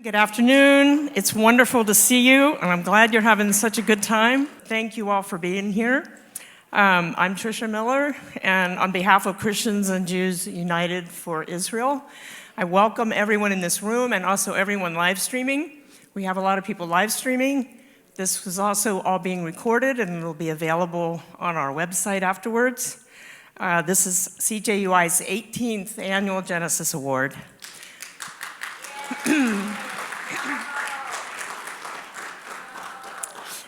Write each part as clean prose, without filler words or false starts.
Good afternoon. It's wonderful to see you, and I'm glad you're having such a good time. Thank you all for being here. I'm Tricia Miller, and on behalf of Christians and Jews United for Israel, I welcome everyone in this room and also everyone live streaming. We have a lot of people live streaming. This was also all being recorded, and it'll be available on our website afterwards. This is CJUI's 18th Annual Genesis Award.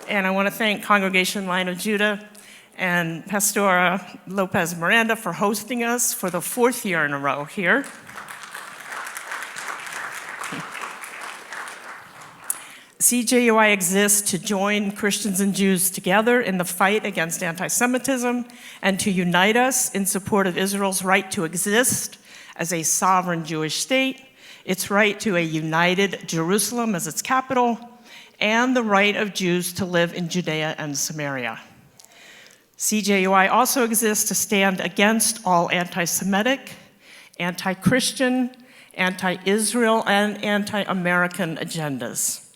And I want to thank Congregation Line of Judah and Pastora Lopez Miranda for hosting us for the 4th year in a row here. CJUI exists to join Christians and Jews together in the fight against anti-Semitism and to unite us in support of Israel's right to exist as a sovereign Jewish state, its right to a united Jerusalem as its capital, and the right of Jews to live in Judea and Samaria. CJUI also exists to stand against all anti-Semitic, anti-Christian, anti-Israel, and anti-American agendas.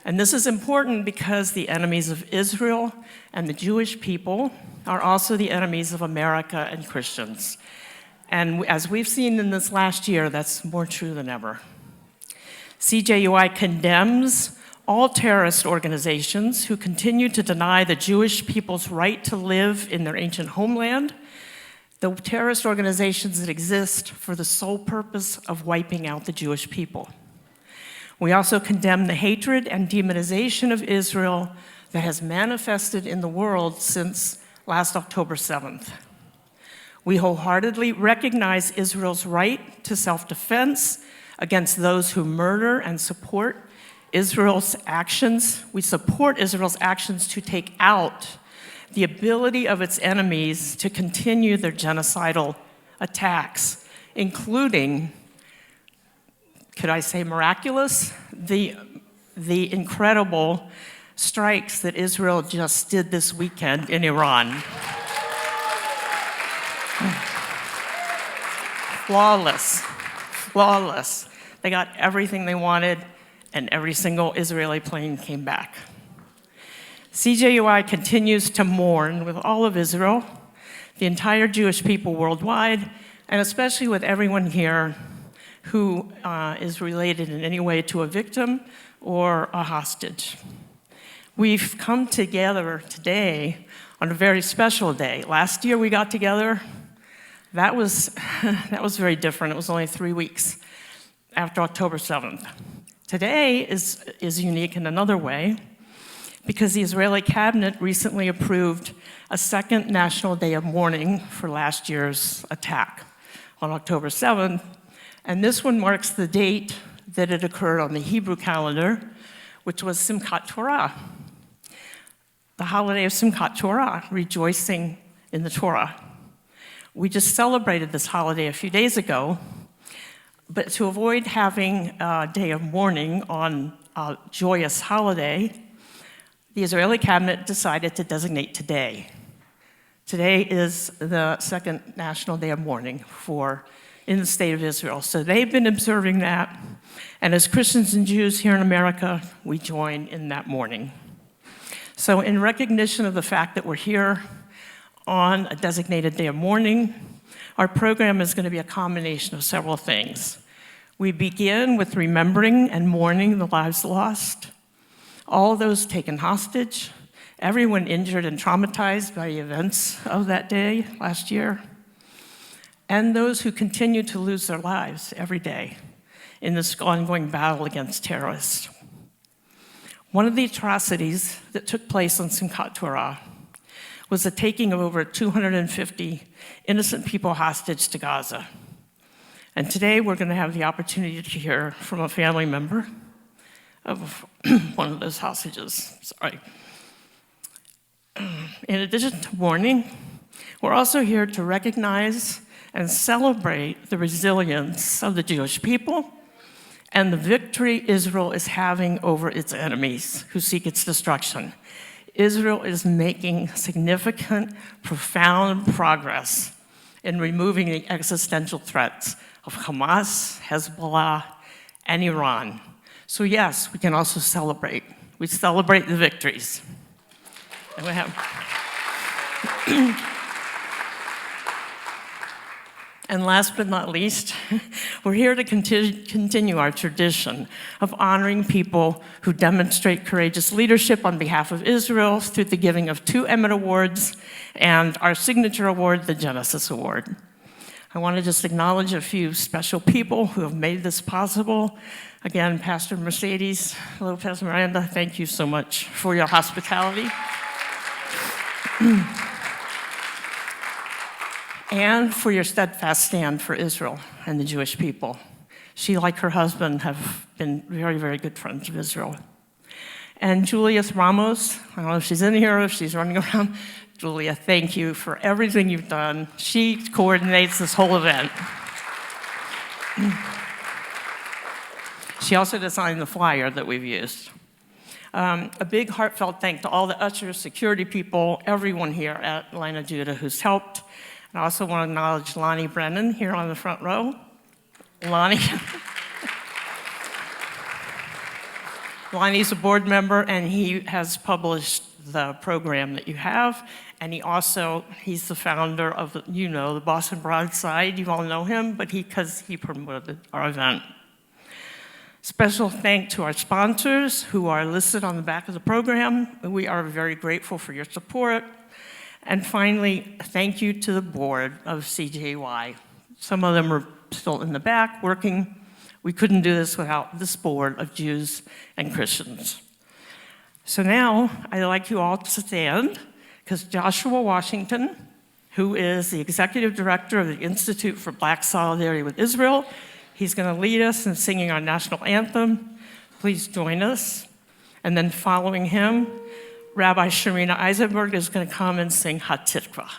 And this is important because the enemies of Israel and the Jewish people are also the enemies of America and Christians. And as we've seen in this last year, that's more true than ever. CJUI condemns all terrorist organizations who continue to deny the Jewish people's right to live in their ancient homeland, the terrorist organizations that exist for the sole purpose of wiping out the Jewish people. We also condemn the hatred and demonization of Israel that has manifested in the world since last October 7th. We wholeheartedly recognize Israel's right to self-defense against those who murder and support Israel's actions. We support Israel's actions to take out the ability of its enemies to continue their genocidal attacks, including, could I say miraculous, the incredible strikes that Israel just did this weekend in Iran. Flawless. They got everything they wanted, and every single Israeli plane came back. CJUI continues to mourn with all of Israel, the entire Jewish people worldwide, and especially with everyone here who is related in any way to a victim or a hostage. We've come together today on a very special day. Last year we got together. That was very different. It was only 3 weeks after October 7th. Today is unique in another way because the Israeli cabinet recently approved a second national day of mourning for last year's attack on October 7th, and this one marks the date that it occurred on the Hebrew calendar, which was Simchat Torah, the holiday of Simchat Torah, rejoicing in the Torah. We just celebrated this holiday a few days ago, but to avoid having a day of mourning on a joyous holiday, the Israeli cabinet decided to designate today. Today is the second national day of mourning in the state of Israel. So they've been observing that, and as Christians and Jews here in America, we join in that mourning. So in recognition of the fact that we're here on a designated day of mourning, our program is going to be a combination of several things. We begin with remembering and mourning the lives lost, all those taken hostage, everyone injured and traumatized by the events of that day last year, and those who continue to lose their lives every day in this ongoing battle against terrorists. One of the atrocities that took place on Simchat Torah was the taking of over 250 innocent people hostage to Gaza. And today we're going to have the opportunity to hear from a family member of one of those hostages. In addition to mourning, we're also here to recognize and celebrate the resilience of the Jewish people and the victory Israel is having over its enemies who seek its destruction. Israel is making significant, profound progress in removing the existential threats of Hamas, Hezbollah, and Iran So yes, we can also celebrate. We celebrate the victories. And we have. And last but not least, we're here to continue our tradition of honoring people who demonstrate courageous leadership on behalf of Israel through the giving of 2 Emmett Awards and our signature award, the Genesis Award. I want to just acknowledge a few special people who have made this possible. Again, Pastor Mercedes Lopez Miranda, thank you so much for your hospitality. And for your steadfast stand for Israel and the Jewish people. She, like her husband, have been very, very good friends of Israel. And Julius Ramos, I don't know if she's in here or if she's running around. Julia, thank you for everything you've done. She coordinates this whole event. She also designed the flyer that we've used. A big heartfelt thank to all the ushers, security people, everyone here at Line of Judah who's helped. And I also want to acknowledge Lonnie Brennan here on the front row. Lonnie's a board member, and he has published the program that you have. And he's the founder of, the Boston Broadside. You all know him, but because he promoted our event. Special thanks to our sponsors who are listed on the back of the program. We are very grateful for your support. And finally, thank you to the board of CJY. Some of them are still in the back working. We couldn't do this without this board of Jews and Christians. So now, I'd like you all to stand, because Joshua Washington, who is the executive director of the Institute for Black Solidarity with Israel, he's going to lead us in singing our national anthem. Please join us. And then following him, Rabbi Sharina Eisenberg is going to come and sing Hatikvah.